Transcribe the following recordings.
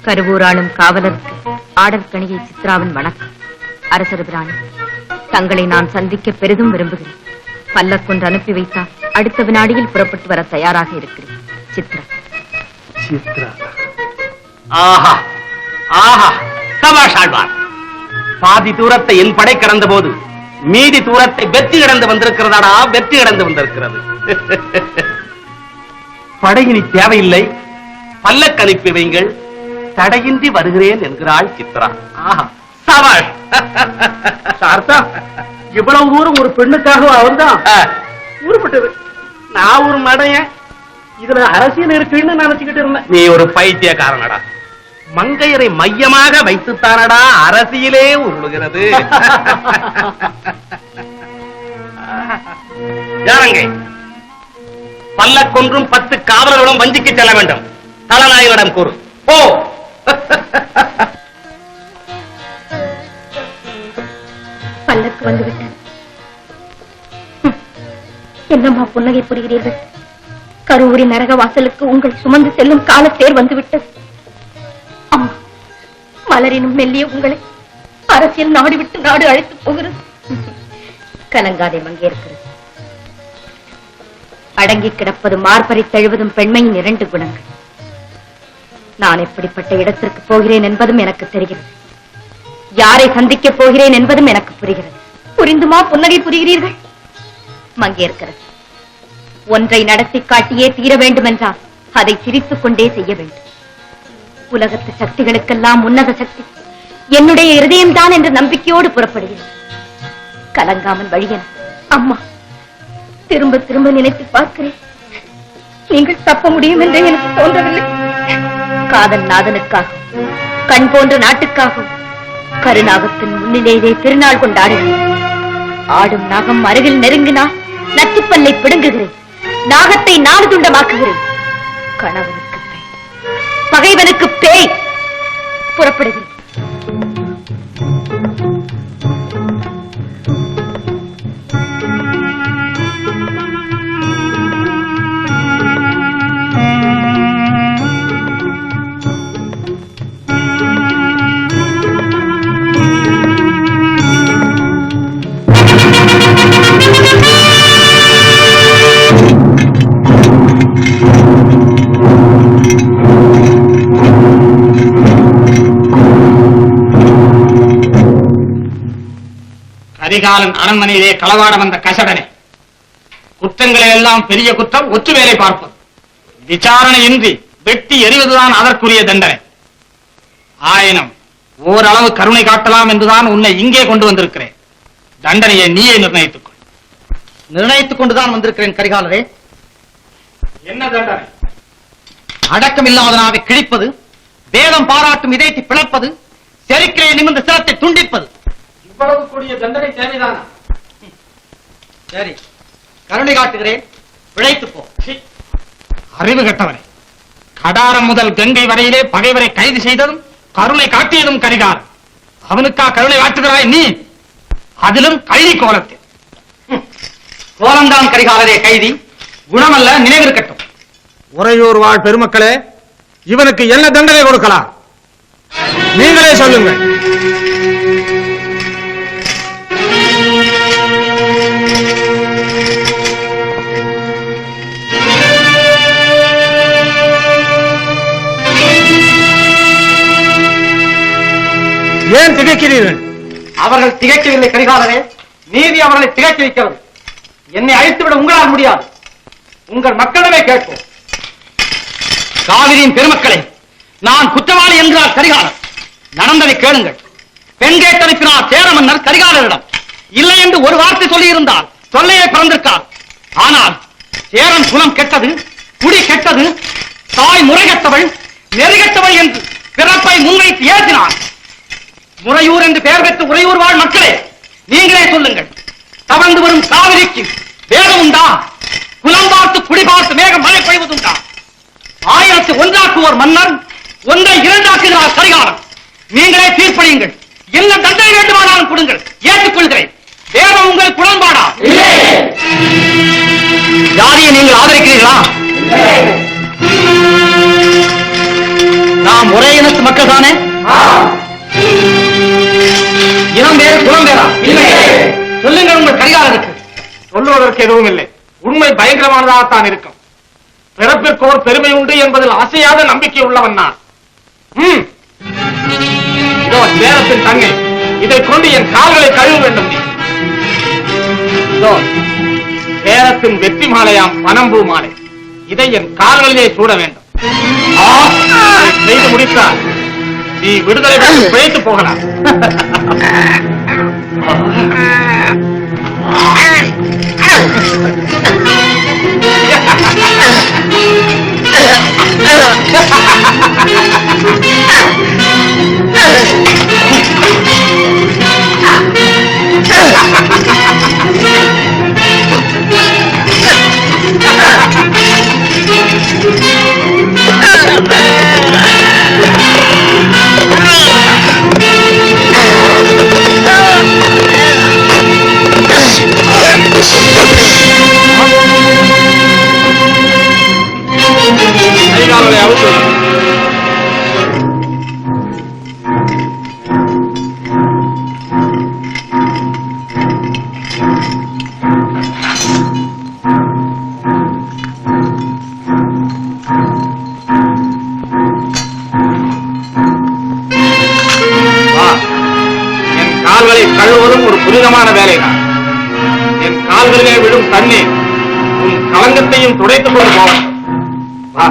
கருவூராளும் காவலருக்கு ஆடற்கணியை சித்ராவின் வணக்கம். அரசர் பிராணி, தங்களை நான் சந்திக்க பெரிதும் விரும்புகிறேன். பல்லக்கொன்று அனுப்பி வைத்தால் அடுத்த வினாடியில் புறப்பட்டு வர தயாராக இருக்கிறேன். சித்ரா. சித்ரா. ஆஹா ஆஹா, சபாஷ் ஆழ்வார். பாதி தூரத்தை என் படை கடந்த போது மீதி தூரத்தை வெற்றி கடந்து வந்திருக்கிறதாடா, வெற்றி கடந்து வந்திருக்கிறது. படையினி தேவையில்லை, பல்லக்கு அனுப்பி வைங்கள், தடையின்றி வருகிறேன் என்கிறாள் சித்ரா. ஆஹா, சபாஷ். இவ்வளவு தூரம் ஒரு பெண்ணுக்காக அவர்தான் ஊறுபட்டது. நான் ஒரு மடையன், இதுல அரசியல் இருக்குன்னு நினைச்சுக்கிட்டு இருந்தேன். நீ ஒரு பைத்தியக்காரனடா. மங்கையரை மையமாக வைத்துத்தானடா அரசியலே உருளுகிறது. யாரங்கை பல்லக்கொன்றும் 10 காவலர்களும் வஞ்சிக்கு செல்ல வேண்டும். தலநாயகனிடம் கூறு. ஓ, பல்லக்கு வந்துவிட்டது. என்னம்மா புன்னகை புரிகிறீர்கள்? கருவூரின் நரக வாசலுக்கு உங்கள் சுமந்து செல்லும் காலத்தேர் வந்துவிட்டது. அம்மா, மலரினும் மெல்லிய உங்களை அரசியல் நாடு விட்டு நாடு அழைத்து போகிறது. கலங்காதே மங்கையர்க்கிறது. அடங்கி கிடப்பது மார்பரை தழுவதும் பெண்மையின் 2 குணங்கள். நான் எப்படிப்பட்ட இடத்திற்கு போகிறேன் என்பதும் எனக்கு தெரிகிறது. யாரை சந்திக்கப் போகிறேன் என்பதும் எனக்கு புரிகிறது. புரிந்துமா புன்னகை புரிகிறீர்கள்? மங்கையர்க்கிறது, ஒன்றை நடத்தி காட்டியே தீர வேண்டும் என்றால் அதை சிரித்துக் கொண்டே செய்ய வேண்டும். உலகத்து சக்திகளுக்கெல்லாம் உன்னத சக்தி என்னுடைய இருதயம்தான் என்ற நம்பிக்கையோடு புறப்படுகிறது. கலங்காமல் வழியன. அம்மா, திரும்ப திரும்ப நினைத்து பார்க்கிறேன். நீங்கள் தப்ப முடியும் என்று எனக்கு தோன்றவில்லை. காதல் நாதனுக்காகவும் கண் போன்ற நாட்டுக்காகவும் கருநாகத்தின் முன்னிலேயே திருநாள் கொண்டாடுகிறேன். ஆடும் நாகம் அருகில் நெருங்கினால் நச்சுப்பல்லை பிடுங்குகிறேன். நாகத்தை 4 துண்டமாக்குகிறேன். கணவனுக்கு பேய், பகைவனுக்கு பேய். புறப்படுகிறேன். கரிகாலன் அரண்மனையிலே களவாட வந்த கசடனை, குற்றங்களை எல்லாம் பெரிய குற்றம், ஒற்று வேலை பார்ப்பது, விசாரணையின்றி வெட்டி எறிவதுதான் அதற்குரிய தண்டனை. ஆயினும் ஓரளவு கருணை காட்டலாம் என்றுதான் உன்னை இங்கே கொண்டு வந்திருக்கிறேன். தண்டனையை நீயே நிர்ணயித்துக் கொள். நிர்ணயித்துக் கொண்டுதான் வந்திருக்கிறேன் கரிகாலரே. என்ன தண்டனை? அடக்கமில்லாதனாவை கிழிப்பது, வேதம் பாராட்டும் இதயத்தை பிளப்பது, செருக்கிலே நிமிர்ந்த சிரத்தை துண்டிப்பது. இவ்வளவு கூடிய தண்டனை தேவைதானா? சரி, கருணை காட்டுகிறேன், பிழைத்து போ. அறிவு கட்டவனை, கடாரம் முதல் கங்கை வரையிலே பகைவரை கைது செய்ததும் கருணை காட்டியதும் கரிகாலன். அவனுக்கா கருணை காட்டுகிறாய் நீ? அதிலும் கைதி கோலத்தில். கோலம்தான் கரிகாலரே கைதி, குணமல்ல, நினைவிருக்கட்டும். உறையூர் வாழ் பெருமக்களே, இவனுக்கு என்ன தண்டனை கொடுக்கலாம்? நீங்களே சொல்லுங்கள். ஏன் திகைக்கிறீர்கள்? அவர்கள் திகைக்கவில்லை கரிகாலரே, நீதி அவர்களை திகைக்க வைக்கிறது. என்னை அழித்துவிட உங்களால் முடியாது. உங்கள் மக்களவே கேட்போம். காவிரியின் பெருமக்களை, நான் குற்றவாளி என்றார் கரிகாலர். நடந்ததை கேளுங்கள். பெண் கேட்டனுப்பினார் சேர மன்னர் கரிகாலரிடம். இல்லை என்று ஒரு வார்த்தை சொல்லியிருந்தால் சொல்லையே பிறந்திருக்கார். ஆனால் சேரன் குலம் கெட்டது, குடி கெட்டது, தாய் முறை கெட்டவள், நெறி கெட்டவள் என்று பிறப்பை முன்வைத்து ஏற்றினார். முறையூர் என்று பெயர் பெற்ற உறையூர் வாழ் மக்களே, நீங்களே சொல்லுங்கள். தவழ்ந்து வரும் காவிரிக்கு வேகம் உண்டா? குலம் பார்த்து குடி பார்த்து மேகம் மழை பெய்வதுண்டா? 1000 ஒன்றாக்குவோர் மன்னர், ஒன்றை 2 ஆக்குகிறார் கரிகாலன். நீங்களே தீர்ப்பளியுங்கள். என்ன தண்டனை வேண்டுமானாலும் கொடுங்கள், ஏற்றுக்கொள்கிறேன். வேகம் உங்கள் குழம்பாடா? ஜாதியை நீங்கள் ஆதரிக்கிறீர்களா? நாம் ஒரே இனத்து மக்கள் உண்மைதானே? இனம் வேறு குலம் வேறா? இல்லை. சொல்லுங்கள் உங்கள் கரிகாலருக்கு. சொல்லுவதற்கு எதுவும் இல்லை. உண்மை பயங்கரமானதாகத்தான் இருக்கும். பிறப்பிற்கோர் பெருமை உண்டு என்பதில் அசையாத நம்பிக்கை உள்ளவன் நான். இதோ சேரத்தின் தங்கை, இதை கொண்டு என் கால்களை கழுவ வேண்டும் நீ. இதோ சேரத்தின் வெற்றி மாலையாம் பனம்பூ மாலை, இதை என் கால்களிலே சூட வேண்டும். செய்து முடித்தால் நீ விடுதலை பெற்று பிழைத்து போகலாம். கழுவுவதும் ஒரு புனிதமான வேலைதான். என் கால்களிலே விழும் தண்ணீர் உன் களங்கத்தையும் துடைத்துக் கொண்டு போவன். வா.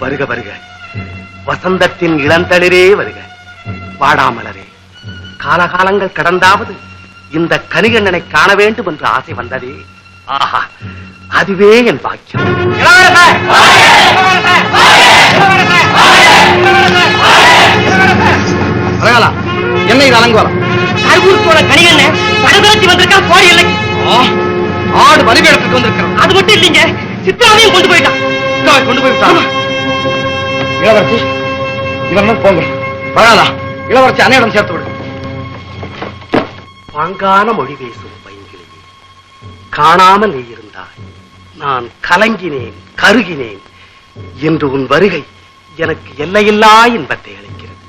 வருக வருக, வசந்தத்தின் இளந்தளிரே வருக. வாடாமலரே, காலகாலங்கள் கடந்தாவது இந்த கனிகண்ணனை காண வேண்டும் என்று ஆசை வந்ததே. ஆஹா, அதுவே என் பாக்கியம். என்ன இது அலங்கோலம்? கருவூர்த்தோட கனிகண்ணன் படுதலத்தி வந்திருக்கான் கோடி இல்லைக்கு. ஆடு வரிவேடத்துக்கு வந்திருக்கான். அது மட்டும் இல்லைங்க, சித்ராவையும் கொண்டு போயிட்டான். கொண்டு போய்விட்டான். இளவரசி, இவன் போங்க. பழாதா, இளவரசி அன்னையிடம் சேர்த்து விடு. பாங்கான மொழி பேசும் பைங்கிலேயே காணாமல் நீ இருந்தாய். நான் கலங்கினேன், கருகினேன். என்று உன் வருகை எனக்கு எல்லையில்லா இன்பத்தை அளிக்கிறது.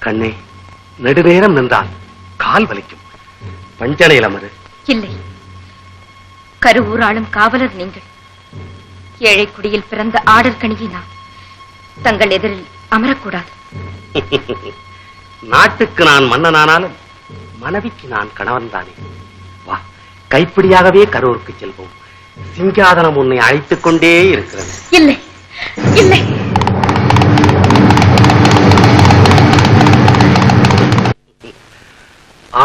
கண்ணே, நெடுநேரம் நின்றால் கால் வலிக்கும். பஞ்சனையில் அமரு. இல்லை, கருவூராளும் காவலர் நீங்கள். ஏழை குடியில் பிறந்த ஆடல் கணியை நான் தங்கள் எதிரில் அமரக்கூடாது. நாட்டுக்கு நான் மன்னனானாலும் மனைவிக்கு நான் கணவன் தானே. வா, கைப்பிடியாகவே கரூருக்கு செல்வோம். சிங்காதனம் உன்னை அழைத்துக் கொண்டே இருக்கிறது. இல்லை இல்லை,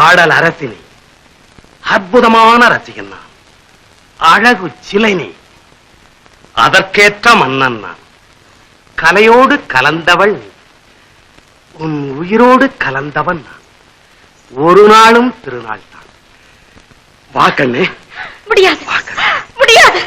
ஆடல் அரசினை, அற்புதமான ரசிகன் நான். அழகு சிலை நீ, அதற்கேற்ற மன்னன் நான். கலையோடு கலந்தவள் நீ, உன் உயிரோடு கலந்தவன் நான். ஒரு நாளும் திருநாள் தான். வா கண்ணே. முடியாது முடியாது.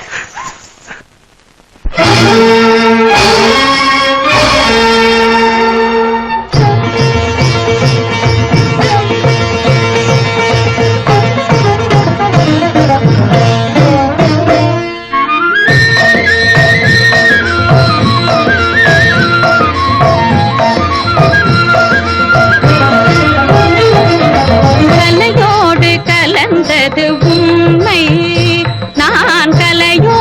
கலையோடு கலந்தது உண்மை, நான் கலையோ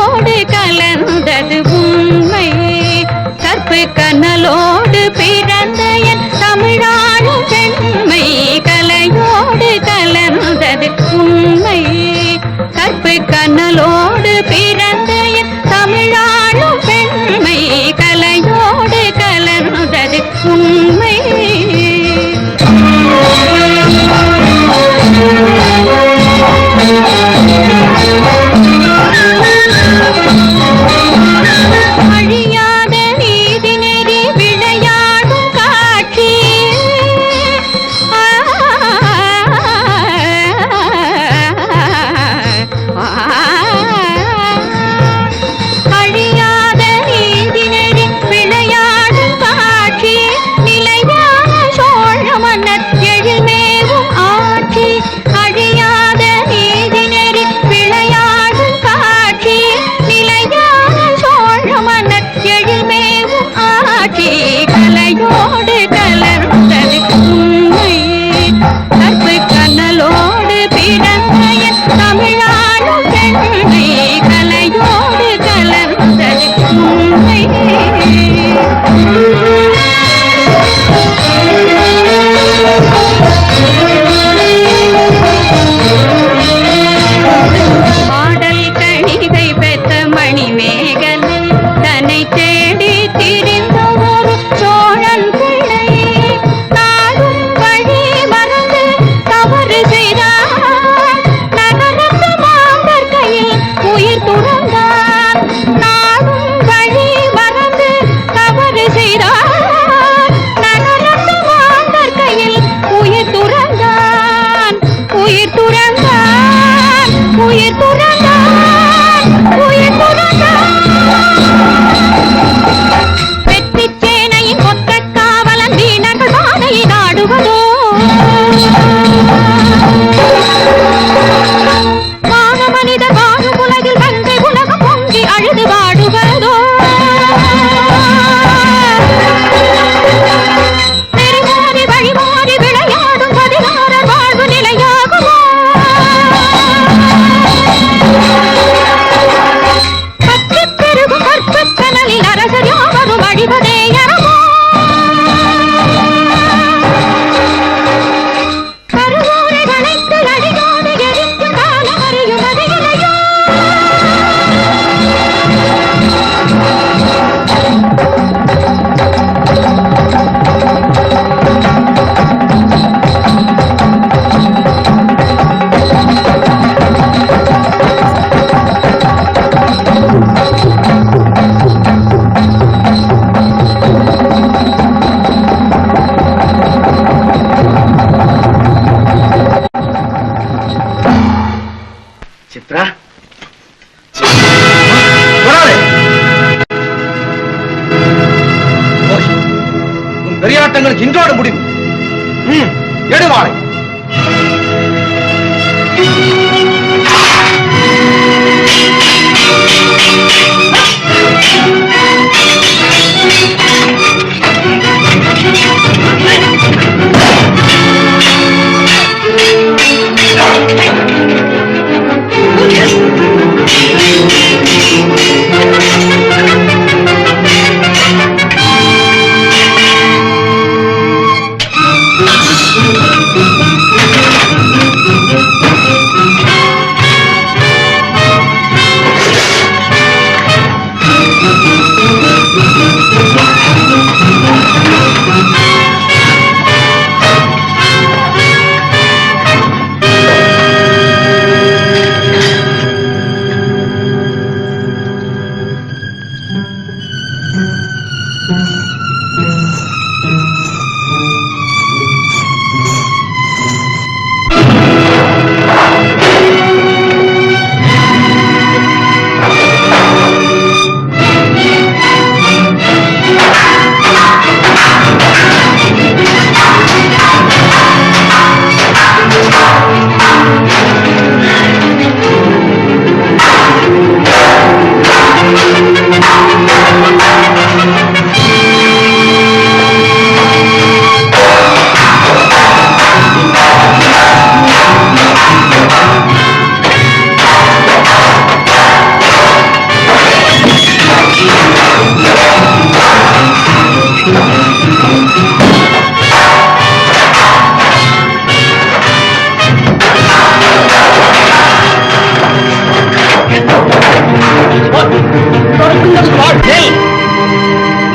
எடுவாளை.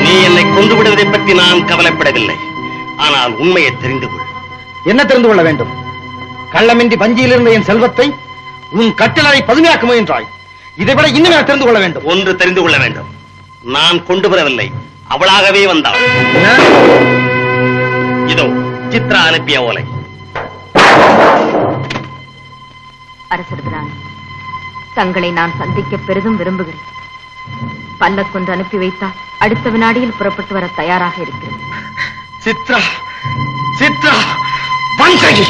நீ என்னை கொண்டு விடுவதை பற்றி நான் கவலைப்படவில்லை. ஆனால் உண்மையை தெரிந்து கொள். என்ன தெரிந்து கொள்ள வேண்டும்? கள்ளமின்றி வஞ்சியில் இருந்த என் செல்வத்தை உன் கட்டளை பதுமையாக்க முயன்றாய். இதைவிட இன்னும் தெரிந்து கொள்ள வேண்டும். ஒன்று தெரிந்து கொள்ள வேண்டும். நான் கொண்டு வரவில்லை, அவளாகவே வந்தாள். இதோ சித்ரா அனுப்பிய ஓலை. அரசர் பிரான், தங்களை நான் சந்திக்க பெரிதும் விரும்புகிறேன். பல்லக்கொன்று அனுப்பி வைத்தால் அடுத்த வினாடியில் புறப்பட்டு வர தயாராக இருக்கிறேன். சித்ரா, சித்ரா, வஞ்சகி!